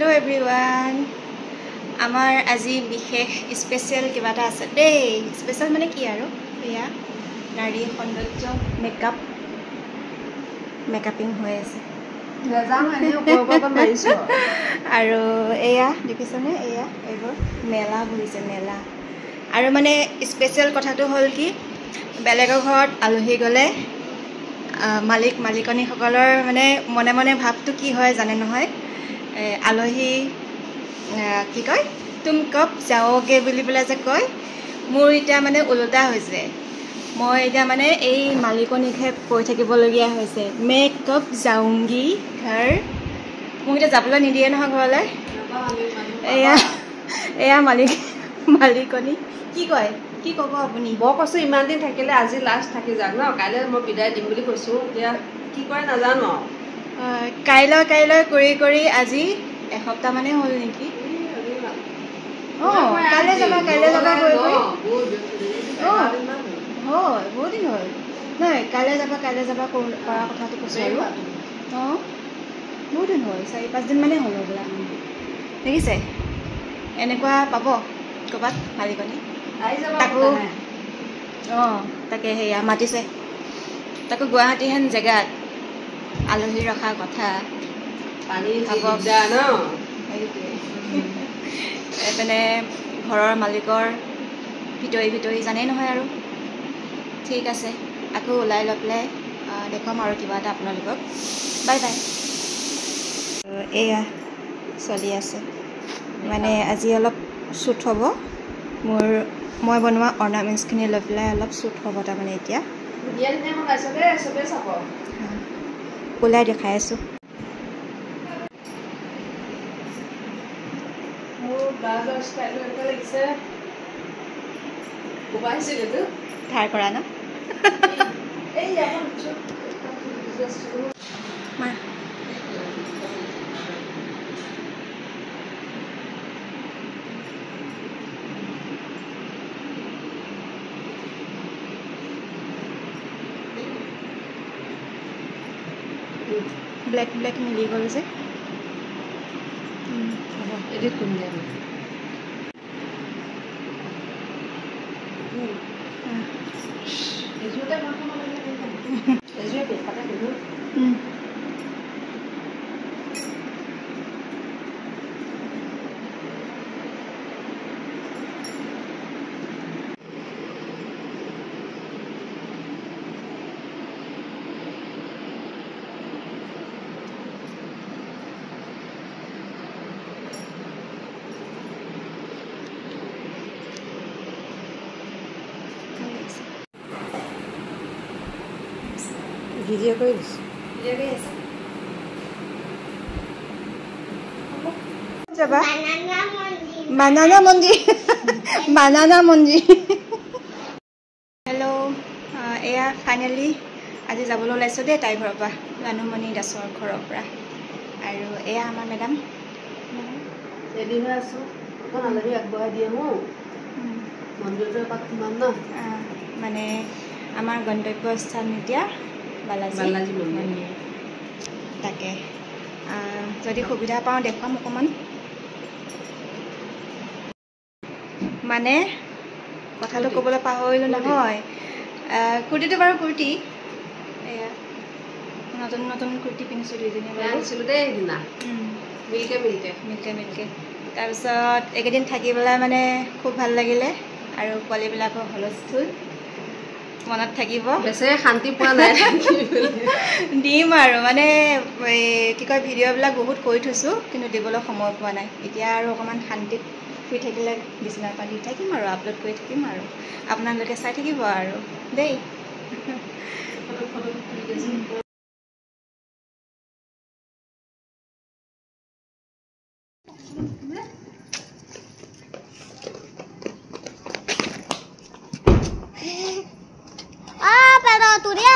Hello everyone. Amar আজি বিশেষ special কিবা এটা আছে দেই স্পেশাল মানে কি আৰু এয়া নাৰী সৌন্দৰ্য মেকআপিং হৈ আছে নেজানো এনে ওপৰ মাৰিছো আৰু এয়া দেখিছনে এয়া এইবোৰ মেলা বহিছে মেলা আৰু মানে স্পেশাল কথাটো হ'ল কি বেলেগৰ ঘৰত আলহী গলে মালিক মালিকনী সকলৰ মানে মনে মনে ভাবটো কি হয় জানে নহয় আলহী কি কয় তুম কব যাওগে বুলি বলে যে কয় মোৰ এটা মানে উল্টা হৈছে মই এটা মানে এই মালিকনীহে কৈ থাকিবলগীয়া হৈছে মে কব যাওঁগি ঘৰ মোক এটা যাবলৈ নিদিয়ে নহয় ঘৰলৈ এয়া এয়া মালিকনী কি কয় কি ক'ব আপুনি মই কৈছো ইমান দিন থাকিলে আজি লাষ্ট থাকি যাক ন কাইলৈ মই বিদায় দিম বুলি কৈছো এতিয়া কি কৰে নাজানো কাইলৈ কৰি আজি এসপ্তাহ মানে হ'ল নেকি কাইলৈ যাবা কৰি হয় বহুত দিন হ'ল নাই কাইলৈ যাবা কৰা কথাটো কৈছো আৰু বহুত দিন হ'ল 4-5 দিন মানে হ'ল হ'বলা দেখিছে এনেকুৱা পাব ক'ৰবাত মালিকনী তাকো তাকে সেয়া মাতিছে তাকো গুৱাহাটী হেন জেগাত আলহী ৰখা কথা পানী দিগদাৰ ন এইপিনে ঘৰৰ মালিকৰ ভিতৰি জানেই নহয় আৰু ঠিক আছে আকৌ ওলাই লৈ পেলাই দেখুৱাম আৰু কিবা এটা আপোনালোকক বাই বাই এয়া চলি আছে মানে আজি অলপ শ্বুট হ'ব মই বনোৱা অৰ্নামেণ্টছখিনি লৈ পেলাই অলপ শ্বুট হ'ব তাৰমানে এতিয়া ওলাই দেখাই আছোঁ ঠাই কৰা ন ব্লেক মিলি গ'ল যে এডিট কৰিম দিয়া ভিডিঅ' কৰি দিছোঁ যাবা বানানা মন্দিৰ হেল্ল' এয়া ফাইনেলি আজি যাবলৈ ওলাইছোঁ দেই তাইৰ ঘৰৰ পৰা ৰাণুমণি দাসৰ ঘৰৰ পৰা আৰু এয়া আমাৰ মেডাম ৰেডি হৈ আছোঁ অকণ আলহী আগবঢ়াই দিয়ে মোক মন্দিৰটো এপাক সোমাম ন মানে আমাৰ গন্তব্যস্থান এতিয়া বালাজী মন্দিৰ তাকে যদি সুবিধা পাওঁ দেখুৱাম অকণমান মানে কথাটো ক'বলৈ পাহৰিলোঁ নহয় কুৰ্তিটো বাৰু কুৰ্তি এয়া নতুন কুৰ্তি পিন্ধিছোঁ দুইজনীয়ে আনিছিলোঁ দেই সেইদিনা মিলকে তাৰপিছত এইকেইদিন থাকি পেলাই মানে খুব ভাল লাগিলে আৰু পোৱালীবিলাকৰ হুলস্থুল মনত থাকিব বেচেৰা শান্তি পোৱা নাই দিম আৰু মানে কি কয় ভিডিঅ'বিলাক বহুত কৰি থৈছোঁ কিন্তু দিবলৈ সময় পোৱা নাই এতিয়া আৰু অকণমান শান্তিত শুই থাকিলে বিচনাৰ পৰা দি থাকিম আৰু আপলোড কৰি থাকিম আৰু আপোনালোকে চাই থাকিব আৰু দেই pero tú ya